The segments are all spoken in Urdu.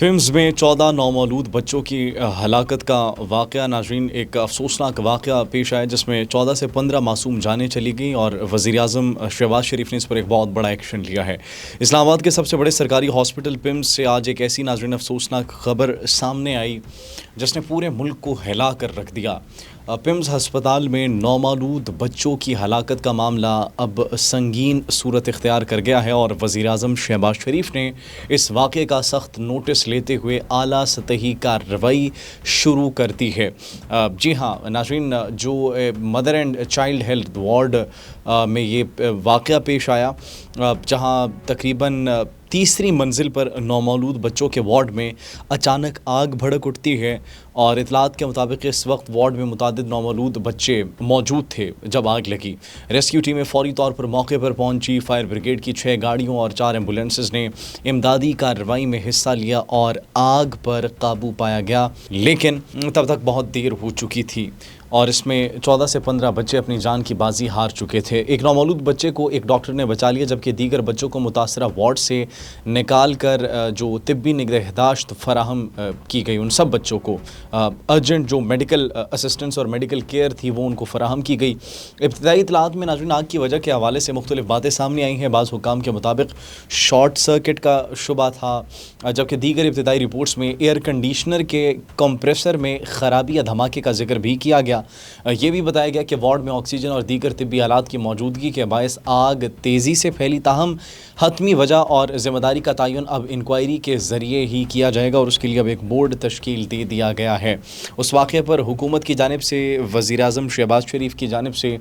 پمز میں 14 نومولود بچوں کی ہلاکت کا واقعہ ناظرین ایک افسوسناک واقعہ پیش آیا جس میں 14 سے 15 معصوم جانیں چلی گئیں اور وزیر اعظم شہباز شریف نے اس پر ایک بہت بڑا ایکشن لیا ہے۔ اسلام آباد کے سب سے بڑے سرکاری ہاسپٹل پمز سے آج ایک ایسی ناظرین افسوسناک خبر سامنے آئی جس نے پورے ملک کو ہلا کر رکھ دیا۔ پمز ہسپتال میں نومولود بچوں کی ہلاکت کا معاملہ اب سنگین صورت اختیار کر گیا ہے اور وزیر اعظم شہباز شریف نے اس واقعے کا سخت نوٹس لیتے ہوئے اعلیٰ سطحی کارروائی شروع کر دی ہے۔ جی ہاں ناظرین، جو mother and child health ward میں یہ واقعہ پیش آیا جہاں تقریباً تیسری منزل پر نومولود بچوں کے وارڈ میں اچانک آگ بھڑک اٹھتی ہے اور اطلاعات کے مطابق اس وقت وارڈ میں متعدد نومولود بچے موجود تھے جب آگ لگی۔ ریسکیو ٹیمیں فوری طور پر موقع پر پہنچی۔ فائر بریگیڈ کی 6 گاڑیوں اور 4 ایمبولینسز نے امدادی کارروائی میں حصہ لیا اور آگ پر قابو پایا گیا، لیکن تب تک بہت دیر ہو چکی تھی اور اس میں 14 سے 15 بچے اپنی جان کی بازی ہار چکے تھے۔ ایک نومولود بچے کو ایک ڈاکٹر نے بچا لیا جبکہ دیگر بچوں کو متاثرہ وارڈ سے نکال کر جو طبی نگہداشت فراہم کی گئی ان سب بچوں کو ارجنٹ جو میڈیکل اسسٹنس اور میڈیکل کیئر تھی وہ ان کو فراہم کی گئی۔ ابتدائی اطلاعات میں ناظرین آگ کی وجہ کے حوالے سے مختلف باتیں سامنے آئی ہیں۔ بعض حکام کے مطابق شارٹ سرکٹ کا شبہ تھا جبکہ دیگر ابتدائی رپورٹس میں ایئر کنڈیشنر کے کمپریسر میں خرابی یا دھماکے کا ذکر بھی کیا گیا۔ یہ بھی بتایا گیا کہ وارڈ میں آکسیجن اور دیگر طبی آلات کی موجودگی کے باعث آگ تیزی سے پھیلی، تاہم حتمی وجہ اور ذمہ داری کا تعین اب انکوائری کے ذریعے ہی کیا جائے گا اور اس کے لیے اب ایک بورڈ تشکیل دے دیا گیا ہے۔ اس واقعے پر حکومت کی جانب سے وزیر اعظم شہباز شریف کی جانب سے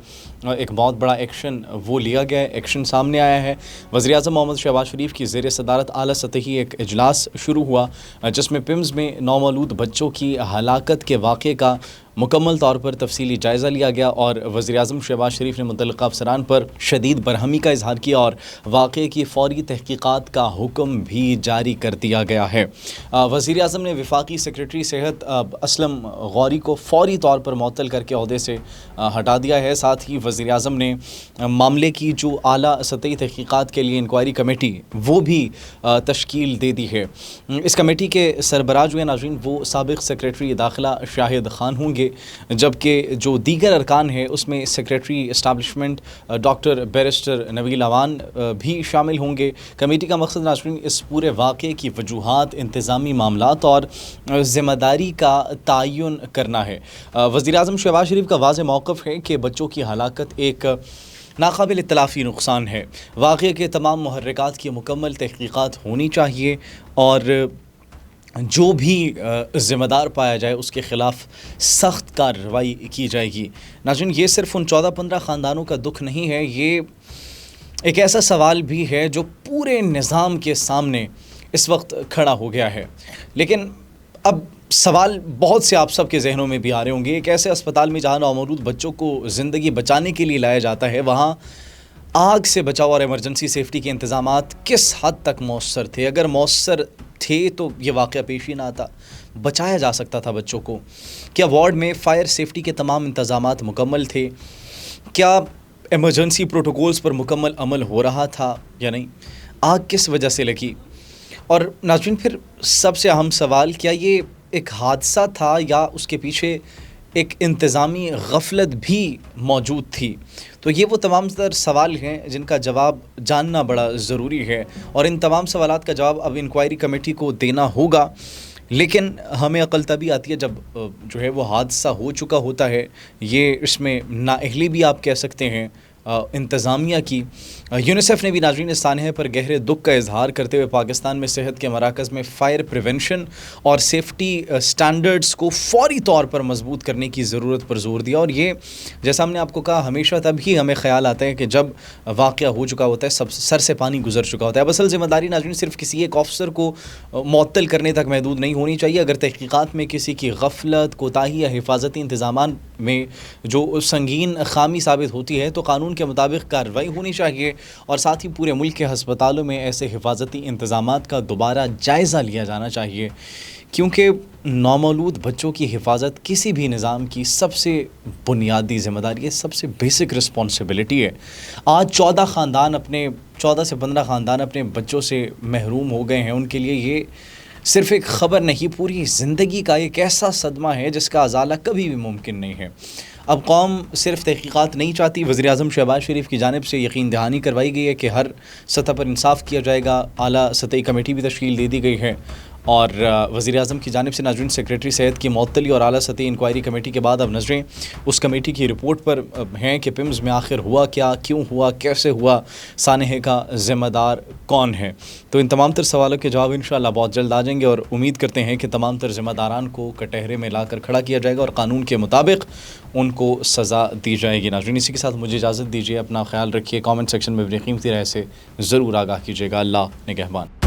ایک بہت بڑا ایکشن وہ لیا گیا ہے، ایکشن سامنے آیا ہے۔ وزیر اعظم محمد شہباز شریف کی زیر صدارت اعلیٰ سطحی ایک اجلاس شروع ہوا جس میں پمز میں نومولود بچوں کی ہلاکت کے واقعے کا مکمل طور پر تفصیلی جائزہ لیا گیا اور وزیر اعظم شہباز شریف نے متعلقہ افسران پر شدید برہمی کا اظہار کیا اور واقعے کی فوری تحقیقات کا حکم بھی جاری کر دیا گیا ہے۔ وزیر اعظم نے وفاقی سیکریٹری صحت اسلم غوری کو فوری طور پر معطل کر کے عہدے سے ہٹا دیا ہے۔ ساتھ ہی وزیر اعظم نے معاملے کی جو اعلیٰ سطحی تحقیقات کے لیے انکوائری کمیٹی وہ بھی تشکیل دے دی ہے۔ اس کمیٹی کے سربراہ جو ہیں ناظرین وہ سابق سیکریٹری داخلہ شاہد خان ہوں گے، جبکہ جو دیگر ارکان ہیں اس میں secretary establishment doctor barrister Naveel Awan بھی شامل ہوں گے۔ کمیٹی کا مقصد ناظرین اس پورے واقعے کی وجوہات، انتظامی معاملات اور ذمہ داری کا تعین کرنا ہے۔ وزیر اعظم شہباز شریف کا واضح موقف ہے کہ بچوں کی ہلاکت ایک ناقابل تلافی نقصان ہے۔ واقعے کے تمام محرکات کی مکمل تحقیقات ہونی چاہیے اور جو بھی ذمہ دار پایا جائے اس کے خلاف سخت کارروائی کی جائے گی۔ ناظرین یہ صرف ان 14-15 خاندانوں کا دکھ نہیں ہے، یہ ایک ایسا سوال بھی ہے جو پورے نظام کے سامنے اس وقت کھڑا ہو گیا ہے۔ لیکن اب سوال بہت سے آپ سب کے ذہنوں میں بھی آ رہے ہوں گے، ایک ایسے اسپتال میں جہاں نومولود بچوں کو زندگی بچانے کے لیے لایا جاتا ہے، وہاں آگ سے بچاؤ اور ایمرجنسی سیفٹی کے انتظامات کس حد تک مؤثر تھے؟ اگر مؤثر تھے تو یہ واقعہ پیش ہی نہ آتا، بچایا جا سکتا تھا بچوں کو۔ کیا وارڈ میں فائر سیفٹی کے تمام انتظامات مکمل تھے؟ کیا ایمرجنسی پروٹوکولز پر مکمل عمل ہو رہا تھا یا نہیں؟ آگ کس وجہ سے لگی؟ اور ناظرین پھر سب سے اہم سوال، کیا یہ ایک حادثہ تھا یا اس کے پیچھے ایک انتظامی غفلت بھی موجود تھی؟ تو یہ وہ تمام تر سوال ہیں جن کا جواب جاننا بڑا ضروری ہے اور ان تمام سوالات کا جواب اب انکوائری کمیٹی کو دینا ہوگا۔ لیکن ہمیں عقل تبھی آتی ہے جب جو ہے وہ حادثہ ہو چکا ہوتا ہے۔ یہ اس میں نااہلی بھی آپ کہہ سکتے ہیں انتظامیہ کی۔ یونیسیف نے بھی ناظرین اس سانحے پر گہرے دکھ کا اظہار کرتے ہوئے پاکستان میں صحت کے مراکز میں فائر پریونشن اور سیفٹی سٹینڈرڈز کو فوری طور پر مضبوط کرنے کی ضرورت پر زور دیا، اور یہ جیسا ہم نے آپ کو کہا ہمیشہ تب ہی ہمیں خیال آتا ہے کہ جب واقعہ ہو چکا ہوتا ہے، سب سر سے پانی گزر چکا ہوتا ہے۔ اب اصل ذمہ داری ناظرین صرف کسی ایک آفیسر کو معطل کرنے تک محدود نہیں ہونی چاہیے۔ اگر تحقیقات میں کسی کی غفلت، کوتاہی یا حفاظتی انتظامات میں جو سنگین خامی ثابت ہوتی ہے تو قانون کے مطابق کارروائی ہونی چاہیے اور ساتھ ہی پورے ملک کے ہسپتالوں میں ایسے حفاظتی انتظامات کا دوبارہ جائزہ لیا جانا چاہیے، کیونکہ نومولود بچوں کی حفاظت کسی بھی نظام کی سب سے بنیادی ذمہ داری ہے، سب سے بیسک رسپانسبلٹی ہے۔ آج 14 سے 15 خاندان اپنے بچوں سے محروم ہو گئے ہیں، ان کے لیے یہ صرف ایک خبر نہیں، پوری زندگی کا ایک ایسا صدمہ ہے جس کا ازالہ کبھی بھی ممکن نہیں ہے۔ اب قوم صرف تحقیقات نہیں چاہتی، وزیر اعظم شہباز شریف کی جانب سے یقین دہانی کروائی گئی ہے کہ ہر سطح پر انصاف کیا جائے گا۔ اعلیٰ سطحی کمیٹی بھی تشکیل دے دی گئی ہے، اور وزیر اعظم کی جانب سے ناظرین سیکریٹری صحت کی معطلی اور اعلیٰ سطحی انکوائری کمیٹی کے بعد اب نظریں اس کمیٹی کی رپورٹ پر ہیں کہ پمز میں آخر ہوا کیا، کیوں ہوا، کیسے ہوا، سانحے کا ذمہ دار کون ہے۔ تو ان تمام تر سوالوں کے جواب انشاءاللہ بہت جلد آ جائیں گے، اور امید کرتے ہیں کہ تمام تر ذمہ داران کو کٹہرے میں لا کر کھڑا کیا جائے گا اور قانون کے مطابق ان کو سزا دی جائے گی۔ ناظرین اسی کے ساتھ مجھے اجازت دیجیے، اپنا خیال رکھیے، کامنٹ سیکشن میں اپنی قیمتی رائے سے ضرور آگاہ کیجیے گا۔ اللہ نگہبان۔